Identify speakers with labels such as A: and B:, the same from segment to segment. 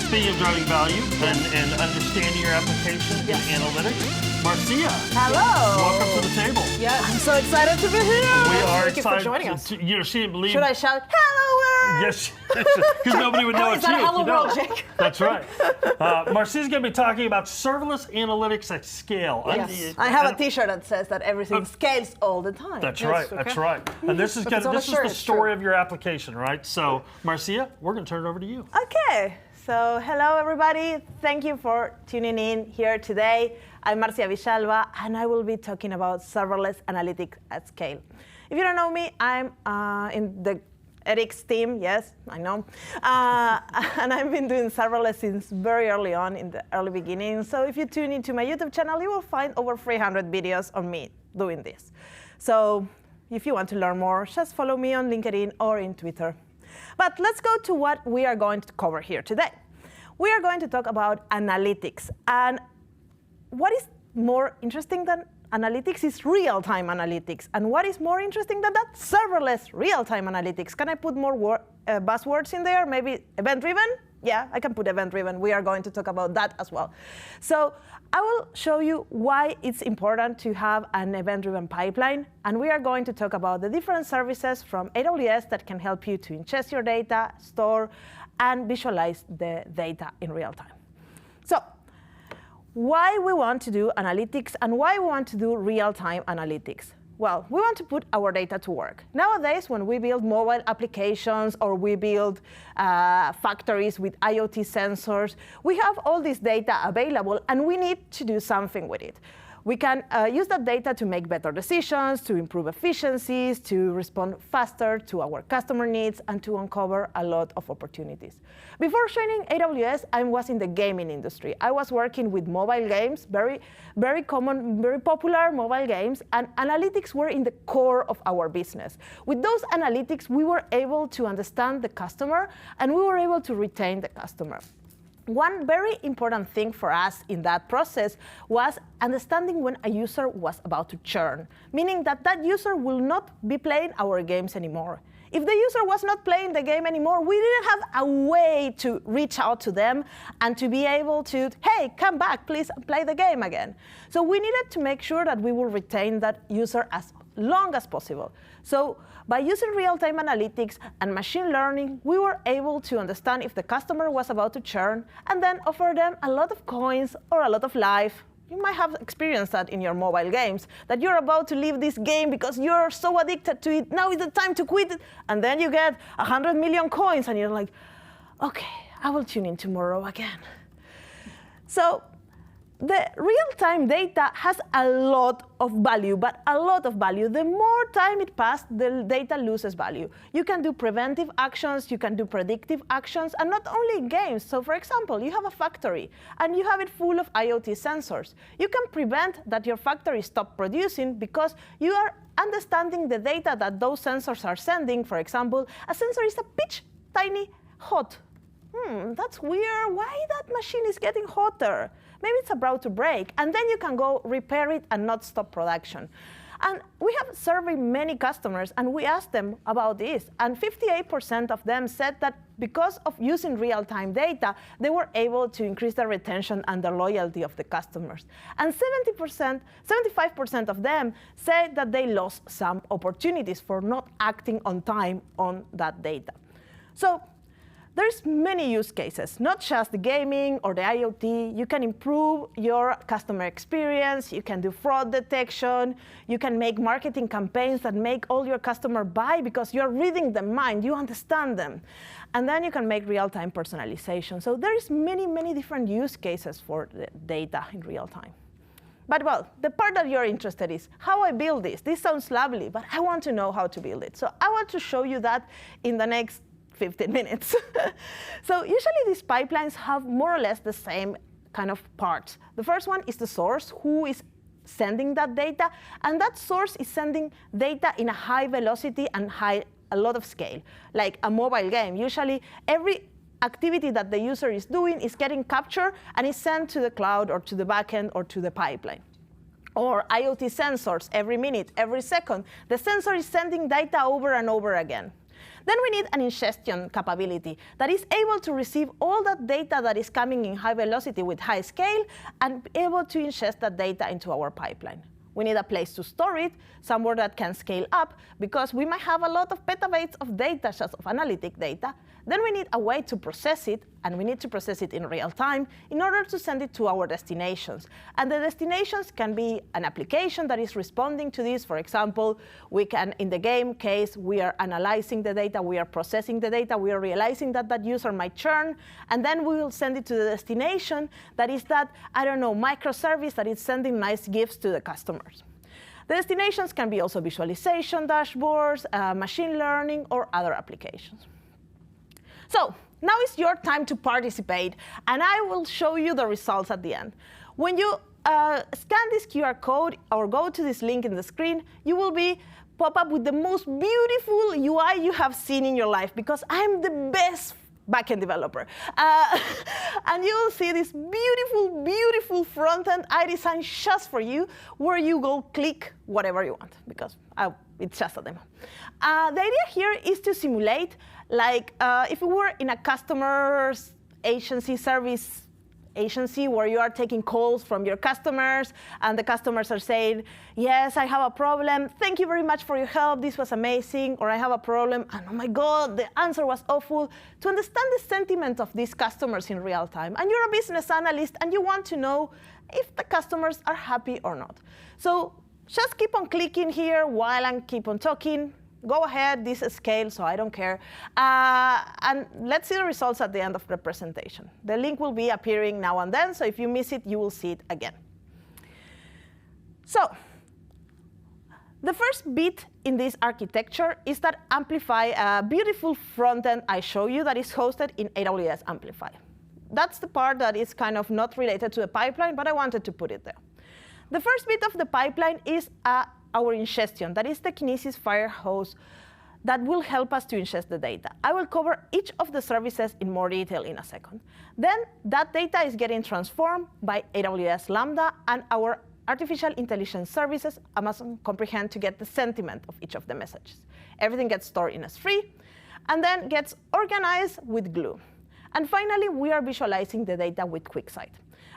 A: Speaking of driving value and understanding your application in analytics, Marcia.
B: Hello.
A: Welcome to the table.
B: Yes. I'm so excited to be here.
A: We are
B: Thank
A: excited.
B: you for joining us.
A: She didn't believe.
B: Should I shout, hello world?
A: Yes, because nobody would know
B: Oh,
A: it's
B: is that
A: you.
B: hello
A: if you don't.
B: world, Jake?
A: That's right. Marcia's going to be talking about serverless analytics at scale.
B: Yes. I have a T-shirt that says that everything scales all the time.
A: That's
B: yes,
A: right.
B: okay.
A: That's right. And this is the story of your application, right? So, Marcia, we're going to turn it over to you.
B: Okay. So, hello everybody. Thank you for tuning in here today. I'm Marcia Villalba, and I will be talking about serverless analytics at scale. If you don't know me, I'm in the Eric's team. Yes, I know. And I've been doing serverless since very early on, in the early beginning. So if you tune into my YouTube channel, you will find over 300 videos on me doing this. So if you want to learn more, just follow me on LinkedIn or in Twitter. But let's go to what we are going to cover here today. We are going to talk about analytics. And what is more interesting than analytics is real-time analytics. And what is more interesting than that? Serverless real-time analytics. Can I put more buzzwords in there? Maybe event-driven? Yeah, I can put event-driven. We are going to talk about that as well. So I will show you why it's important to have an event-driven pipeline. And we are going to talk about the different services from AWS that can help you to ingest your data, store, and visualize the data in real time. So why we want to do analytics and why we want to do real-time analytics? Well, we want to put our data to work. Nowadays, when we build mobile applications or we build factories with IoT sensors, we have all this data available, and we need to do something with it. We can use that data to make better decisions, to improve efficiencies, to respond faster to our customer needs, and to uncover a lot of opportunities. Before joining AWS, I was in the gaming industry. I was working with mobile games, very common, very popular mobile games, and analytics were in the core of our business. With those analytics, we were able to understand the customer, and we were able to retain the customer. One very important thing for us in that process was understanding when a user was about to churn, meaning that that user will not be playing our games anymore. If the user was not playing the game anymore, we didn't have a way to reach out to them and to be able to, hey, come back, please play the game again. So we needed to make sure that we will retain that user as long as possible. So by using real-time analytics and machine learning, we were able to understand if the customer was about to churn and then offer them a lot of coins or a lot of life. You might have experienced that in your mobile games, that you're about to leave this game because you're so addicted to it. Now is the time to quit it. And then you get 100 million coins, and you're like, OK, I will tune in tomorrow again. So the real-time data has a lot of value, but a lot of value. The more time it passes, the data loses value. You can do preventive actions, you can do predictive actions, and not only in games. So for example, you have a factory, and you have it full of IoT sensors. You can prevent that your factory stop producing because you are understanding the data that those sensors are sending. For example, a sensor is a pitch tiny hot. That's weird. Why that machine is getting hotter? Maybe it's about to break. And then you can go repair it and not stop production. And we have surveyed many customers, and we asked them about this. And 58% of them said that because of using real-time data, they were able to increase the retention and the loyalty of the customers. And 75% of them said that they lost some opportunities for not acting on time on that data. So there's many use cases, not just the gaming or the IoT. You can improve your customer experience. You can do fraud detection. You can make marketing campaigns that make all your customers buy because you're reading their mind. You understand them. And then you can make real-time personalization. So there's many, many different use cases for the data in real time. But well, the part that you're interested in is how I build this. This sounds lovely, but I want to know how to build it. So I want to show you that in the next 15 minutes. So usually these pipelines have more or less the same kind of parts. The first one is the source, who is sending that data. And that source is sending data in a high velocity and a lot of scale. Like a mobile game, usually every activity that the user is doing is getting captured and is sent to the cloud or to the backend or to the pipeline. Or IoT sensors, every minute, every second, the sensor is sending data over and over again. Then we need an ingestion capability that is able to receive all that data that is coming in high velocity with high scale and be able to ingest that data into our pipeline. We need a place to store it, somewhere that can scale up, because we might have a lot of petabytes of data, just of analytic data. Then we need a way to process it, and we need to process it in real time in order to send it to our destinations. And the destinations can be an application that is responding to this. For example, we can, in the game case, we are analyzing the data, we are processing the data, we are realizing that that user might churn, and then we will send it to the destination that is that, I don't know, microservice that is sending nice gifts to the customers. The destinations can be also visualization dashboards, machine learning, or other applications. So now it's your time to participate, and I will show you the results at the end. When you scan this QR code or go to this link in the screen, you will be pop up with the most beautiful UI you have seen in your life, because I'm the best backend developer. And you will see this beautiful, beautiful front end I designed just for you, where you go click whatever you want, because it's just a demo. The idea here is to simulate, like if we were in a customer's agency, service agency, where you are taking calls from your customers, and the customers are saying, yes, I have a problem. Thank you very much for your help. This was amazing. Or I have a problem, and oh my God, the answer was awful. To understand the sentiment of these customers in real time. And you're a business analyst, and you want to know if the customers are happy or not. So just keep on clicking here while I keep on talking. Go ahead, this is scale, so I don't care. And let's see the results at the end of the presentation. The link will be appearing now and then, so if you miss it, you will see it again. So the first bit in this architecture is that Amplify, a beautiful front end I show you that is hosted in AWS Amplify. That's the part that is kind of not related to the pipeline, but I wanted to put it there. The first bit of the pipeline is our ingestion. That is the Kinesis Firehose that will help us to ingest the data. I will cover each of the services in more detail in a second. Then that data is getting transformed by AWS Lambda and our artificial intelligence services, Amazon Comprehend, to get the sentiment of each of the messages. Everything gets stored in S3 and then gets organized with Glue. And finally, we are visualizing the data with QuickSight.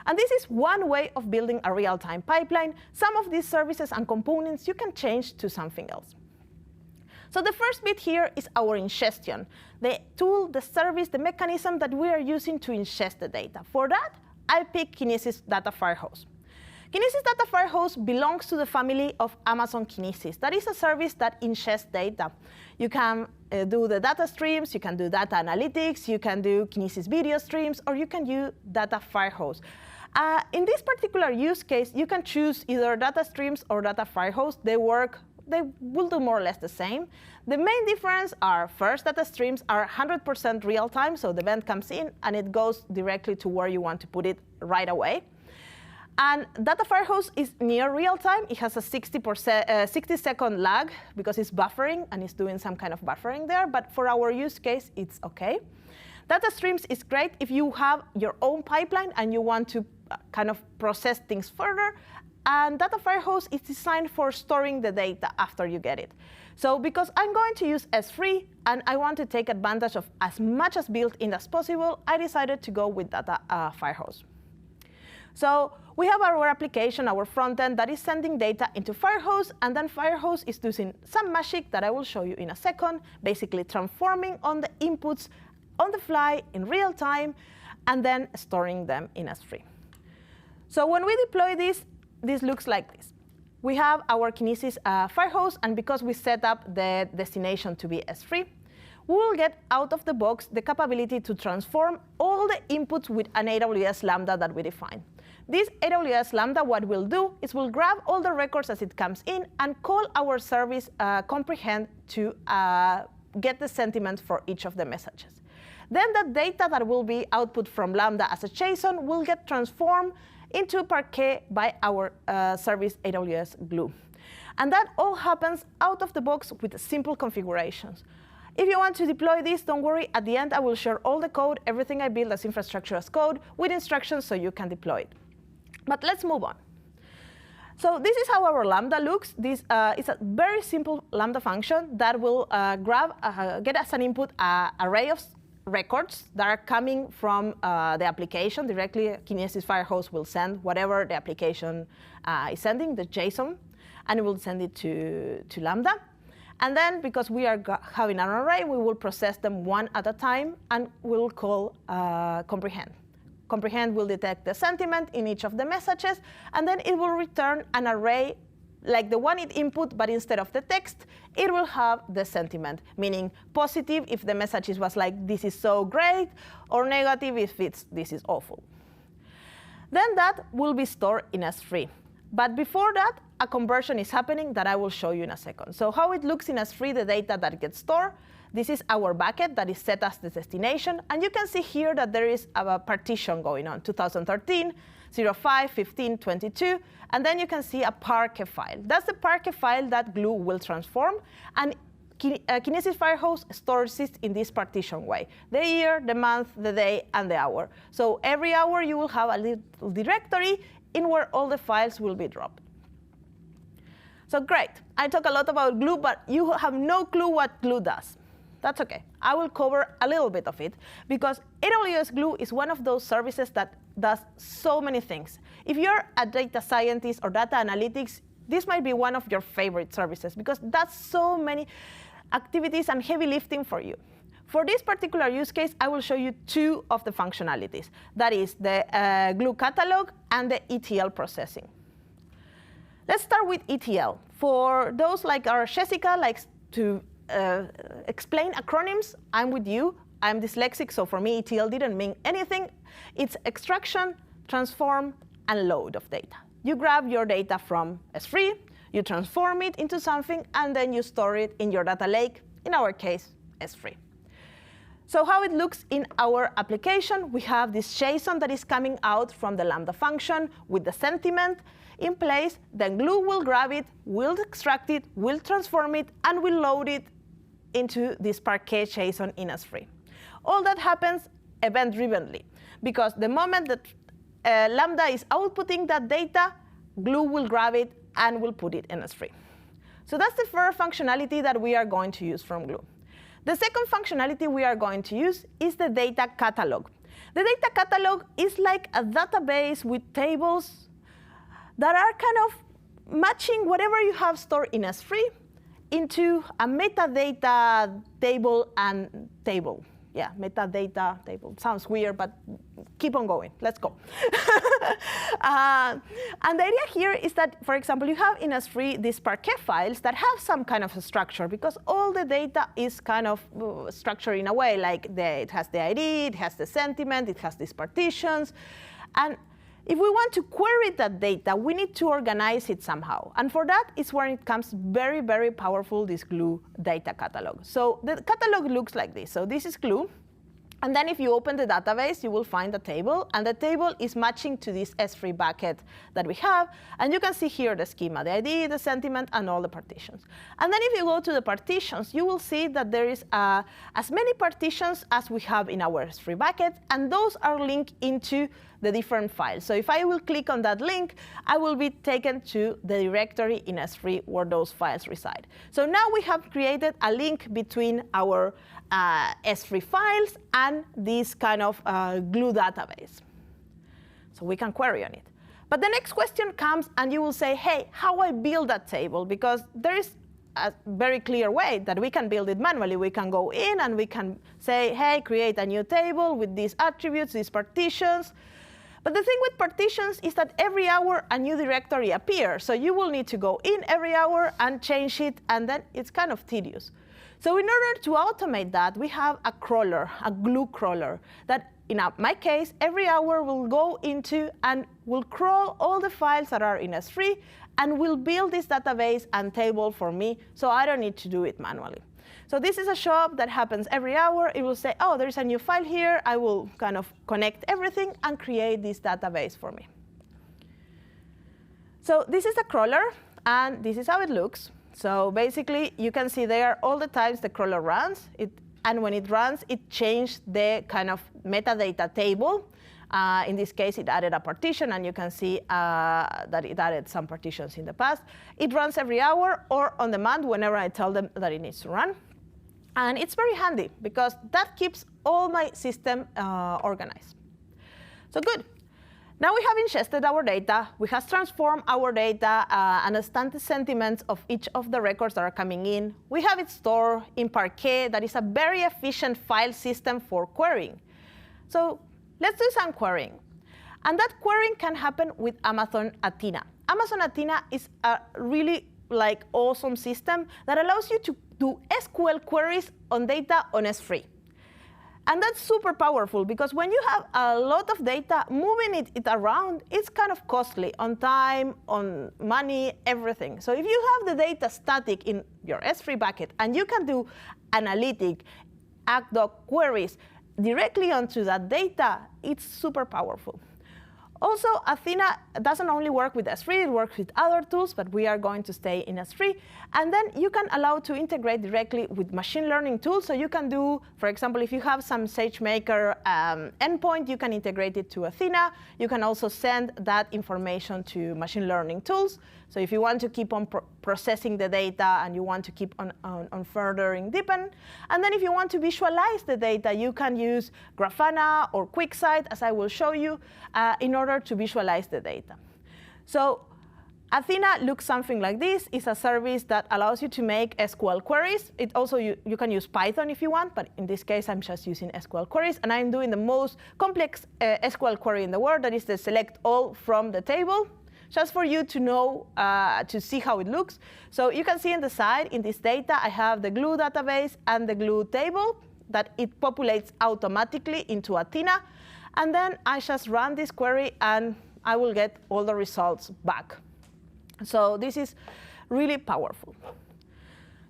B: And this is one way of building a real-time pipeline. Some of these services and components you can change to something else. So the first bit here is our ingestion, the tool, the service, the mechanism that we are using to ingest the data. For that, I pick Kinesis Data Firehose. Kinesis Data Firehose belongs to the family of Amazon Kinesis. That is a service that ingests data. You can do the data streams, you can do data analytics, you can do Kinesis video streams, or you can use Data Firehose. In this particular use case, you can choose either data streams or data firehose. They will do more or less the same. The main difference are, first, data streams are 100% real time, so the event comes in and it goes directly to where you want to put it right away. And data firehose is near real time. It has a 60-second lag because it's buffering and it's doing some kind of buffering there. But for our use case, it's OK. Data streams is great if you have your own pipeline and you want to kind of process things further. And Data Firehose is designed for storing the data after you get it. So because I'm going to use S3 and I want to take advantage of as much as built-in as possible, I decided to go with Data Firehose. So we have our application, our front end, that is sending data into Firehose, and then Firehose is using some magic that I will show you in a second, basically transforming on the inputs on the fly in real time, and then storing them in S3. So when we deploy this, this looks like this. We have our Kinesis Firehose, and because we set up the destination to be S3, we will get out of the box the capability to transform all the inputs with an AWS Lambda that we define. This AWS Lambda, what we'll do is we'll grab all the records as it comes in and call our service Comprehend to get the sentiment for each of the messages. Then the data that will be output from Lambda as a JSON will get transformed into Parquet by our service AWS Glue. And that all happens out of the box with simple configurations. If you want to deploy this, don't worry. At the end, I will share all the code, everything I build as infrastructure as code, with instructions so you can deploy it. But let's move on. So this is how our Lambda looks. This is a very simple Lambda function that will get as an input an array of records that are coming from the application directly. Kinesis Firehose will send whatever the application is sending, the JSON, and it will send it to Lambda. And then, because we are having an array, we will process them one at a time, and we'll call comprehend. Comprehend will detect the sentiment in each of the messages, and then it will return an array like the one it input, but instead of the text, it will have the sentiment, meaning positive if the message was like, this is so great, or negative if it's, this is awful. Then that will be stored in S3. But before that, a conversion is happening that I will show you in a second. So how it looks in S3, the data that gets stored. This is our bucket that is set as the destination. And you can see here that there is a partition going on, 2013, 05, 15, 22. And then you can see a Parquet file. That's the Parquet file that Glue will transform. And Kinesis Firehose stores it in this partition way: the year, the month, the day, and the hour. So every hour, you will have a little directory in where all the files will be dropped. So great. I talk a lot about Glue, but you have no clue what Glue does. That's OK. I will cover a little bit of it, because AWS Glue is one of those services that does so many things. If you're a data scientist or data analytics, this might be one of your favorite services, because that's so many activities and heavy lifting for you. For this particular use case, I will show you two of the functionalities. That is the Glue catalog and the ETL processing. Let's start with ETL. For those like our Jessica likes to explain acronyms, I'm with you. I'm dyslexic, so for me, ETL didn't mean anything. It's extraction, transform, and load of data. You grab your data from S3, you transform it into something, and then you store it in your data lake, in our case, S3. So how it looks in our application, we have this JSON that is coming out from the Lambda function with the sentiment in place. Then Glue will grab it, will extract it, will transform it, and will load it into this Parquet JSON in S3. All that happens event-drivenly, because the moment that Lambda is outputting that data, Glue will grab it and will put it in S3. So that's the first functionality that we are going to use from Glue. The second functionality we are going to use is the data catalog. The data catalog is like a database with tables that are kind of matching whatever you have stored in S3 into a metadata table and table. Yeah, metadata table. Sounds weird, but keep on going. Let's go. And the idea here is that, for example, you have in S3 these Parquet files that have some kind of a structure, because all the data is kind of structured in a way, like it has the ID, it has the sentiment, it has these partitions. And if we want to query that data, we need to organize it somehow. And for that is where it comes very, very powerful, this Glue data catalog. So the catalog looks like this. So this is Glue. And then if you open the database, you will find a table. And the table is matching to this S3 bucket that we have. And you can see here the schema, the ID, the sentiment, and all the partitions. And then if you go to the partitions, you will see that there is as many partitions as we have in our S3 bucket. And those are linked into the different files. So if I will click on that link, I will be taken to the directory in S3 where those files reside. So now we have created a link between our S3 files and this kind of Glue database. So we can query on it. But the next question comes, and you will say, hey, how I build that table? Because there is a very clear way that we can build it manually. We can go in and we can say, hey, create a new table with these attributes, these partitions. But the thing with partitions is that every hour a new directory appears. So you will need to go in every hour and change it, and then it's kind of tedious. So in order to automate that, we have a crawler, a Glue crawler, that in my case, every hour will go into and will crawl all the files that are in S3 and will build this database and table for me, so I don't need to do it manually. So this is a job that happens every hour. It will say, oh, there's a new file here. I will kind of connect everything and create this database for me. So this is the crawler, and this is how it looks. So basically, you can see there all the times the crawler runs. And when it runs, it changes the kind of metadata table In this case, it added a partition, and you can see that it added some partitions in the past. It runs every hour or on demand whenever I tell them that it needs to run. And it's very handy, because that keeps all my system organized. So good. Now we have ingested our data. We have transformed our data, understand the sentiments of each of the records that are coming in. We have it stored in Parquet. That is a very efficient file system for querying. So let's do some querying. And that querying can happen with Amazon Athena. Amazon Athena is a really awesome system that allows you to do SQL queries on data on S3. And that's super powerful, because when you have a lot of data, moving it around, it's kind of costly on time, on money, everything. So if you have the data static in your S3 bucket, and you can do analytic, ad hoc queries directly onto that data, it's super powerful. Also, Athena doesn't only work with S3, it works with other tools, but we are going to stay in S3. And then you can allow to integrate directly with machine learning tools. So you can do, for example, if you have some SageMaker endpoint, you can integrate it to Athena. You can also send that information to machine learning tools. So if you want to keep on processing the data and you want to keep on furthering deepen. And then if you want to visualize the data, you can use Grafana or QuickSight, as I will show you, in order to visualize the data. So Athena looks something like this. It's a service that allows you to make SQL queries. It also, you can use Python if you want, but in this case, I'm just using SQL queries. And I'm doing the most complex SQL query in the world, that is the select all from the table, just for you to know, to see how it looks. So you can see in the side, in this data, I have the glue database and the glue table that it populates automatically into Athena. And then I just run this query, and I will get all the results back. So this is really powerful.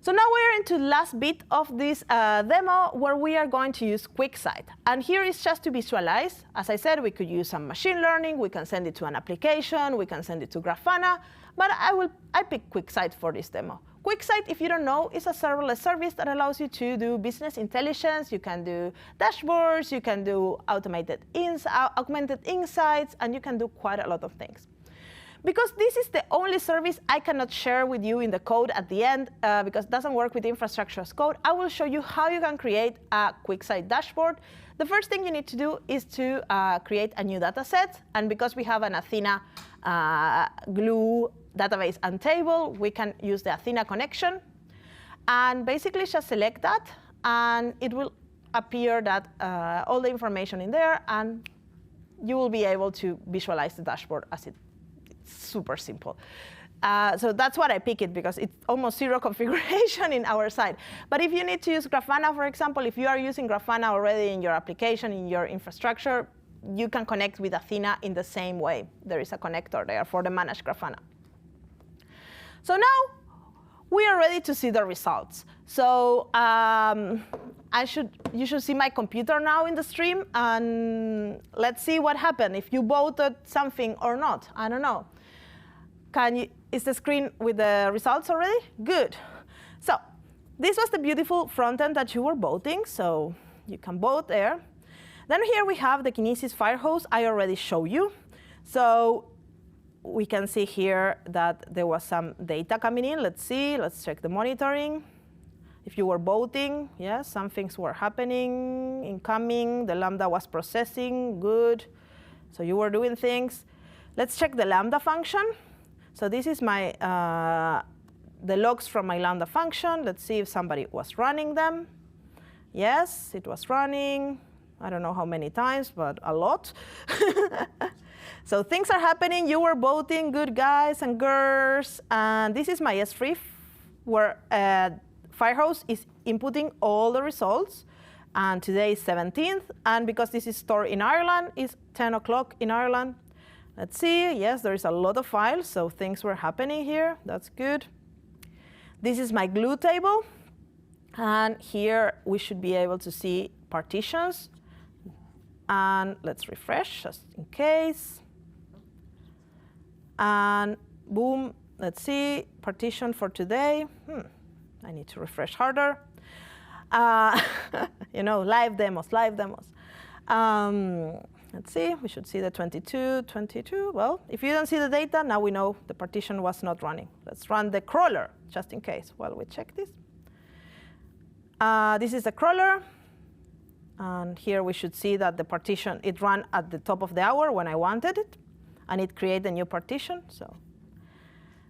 B: So now we're into the last bit of this demo, where we are going to use QuickSight. And here is just to visualize. As I said, we could use some machine learning. We can send it to an application. We can send it to Grafana. But I pick QuickSight for this demo. QuickSight, if you don't know, is a serverless service that allows you to do business intelligence. You can do dashboards. You can do augmented insights. And you can do quite a lot of things. Because this is the only service I cannot share with you in the code at the end, because it doesn't work with infrastructure as code, I will show you how you can create a QuickSight dashboard. The first thing you need to do is to create a new data set. And because we have an Athena glue database and table, we can use the Athena connection. And basically just select that, and it will appear that all the information in there, and you will be able to visualize the dashboard as it's super simple. So that's what I pick it, because it's almost zero configuration in our side. But if you need to use Grafana, for example, if you are using Grafana already in your application, in your infrastructure, you can connect with Athena in the same way. There is a connector there for the managed Grafana. So now we are ready to see the results. So you should see my computer now in the stream, and let's see what happened, if you voted something or not. I don't know. Is the screen with the results already? Good. So this was the beautiful front end that you were voting, so you can vote there. Then here we have the Kinesis Firehose I already showed you. So we can see here that there was some data coming in. Let's see. Let's check the monitoring. If you were voting, yes, some things were happening, incoming. The Lambda was processing. Good. So you were doing things. Let's check the Lambda function. So this is my the logs from my Lambda function. Let's see if somebody was running them. Yes, it was running. I don't know how many times, but a lot. So things are happening. You were voting, good guys and girls. And this is my S3, where Firehose is inputting all the results. And today is 17th. And because this is stored in Ireland, it's 10 o'clock in Ireland. Let's see. Yes, there is a lot of files, so things were happening here. That's good. This is my glue table. And here we should be able to see partitions. And let's refresh just in case. And boom, let's see, partition for today. I need to refresh harder. You know, live demos. Let's see, we should see the 22. Well, if you don't see the data, now we know the partition was not running. Let's run the crawler, just in case, while we check this. This is the crawler. And here we should see that the partition, it ran at the top of the hour when I wanted it. And it created a new partition. So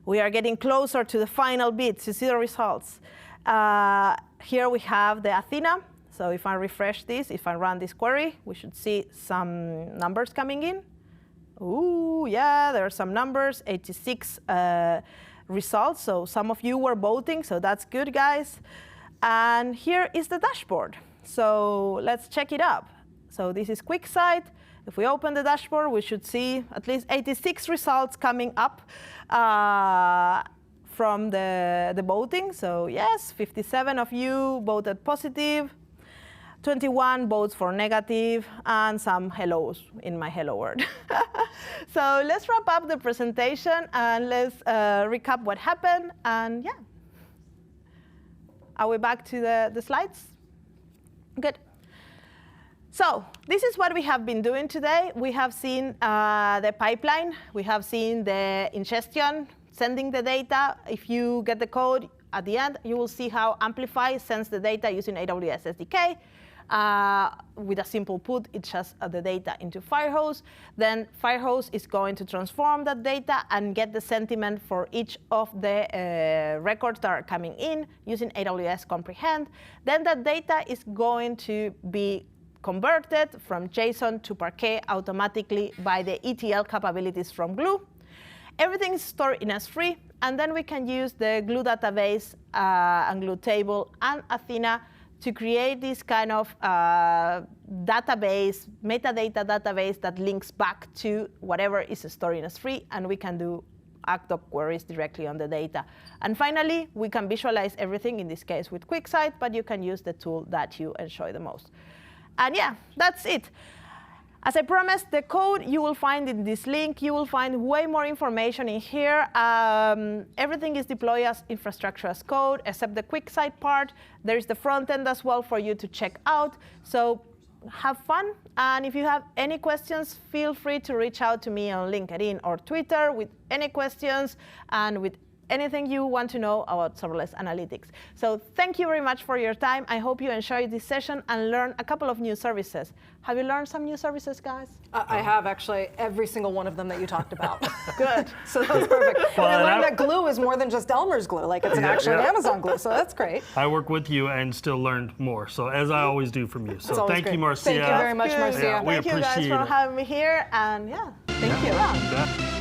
B: we are getting closer to the final bits. You see the results. Here we have the Athena. So if I refresh this, if I run this query, we should see some numbers coming in. Ooh, yeah, there are some numbers, 86 results. So some of you were voting, so that's good, guys. And here is the dashboard. So let's check it up. So this is QuickSight. If we open the dashboard, we should see at least 86 results coming up from the voting. So yes, 57 of you voted positive. 21 votes for negative, and some hellos in my hello word. So let's wrap up the presentation, and let's recap what happened. And yeah, are we back to the slides? Good. So this is what we have been doing today. We have seen the pipeline. We have seen the ingestion, sending the data. If you get the code at the end, you will see how Amplify sends the data using AWS SDK. With a simple put, it just the data into Firehose. Then Firehose is going to transform that data and get the sentiment for each of the records that are coming in using AWS Comprehend. Then that data is going to be converted from JSON to Parquet automatically by the ETL capabilities from Glue. Everything is stored in S3, and then we can use the Glue database and Glue table and Athena to create this kind of database, metadata database that links back to whatever is stored in S3, and we can do ACTOC queries directly on the data. And finally, we can visualize everything, in this case with QuickSight, but you can use the tool that you enjoy the most. And yeah, that's it. As I promised, the code you will find in this link. You will find way more information in here. Everything is deployed as infrastructure as code, except the QuickSight part. There is the front end as well for you to check out. So have fun. And if you have any questions, feel free to reach out to me on LinkedIn or Twitter with any questions and with anything you want to know about serverless analytics. So thank you very much for your time. I hope you enjoyed this session and learned a couple of new services. Have you learned some new services, guys?
C: I have, actually, every single one of them that you talked about.
B: Good.
C: So that was perfect.
A: Well,
C: and I learned that Glue is more than just Elmer's Glue. Like, it's actually Amazon Glue, so that's great.
A: I work with you and still learned more, so as I always do from you. So thank you, Marcia.
C: Thank you very much, Marcia.
A: Yeah, we
B: Thank you guys
A: appreciate
B: for
A: it.
B: having me here, and yeah.
C: Thank you.
A: Yeah.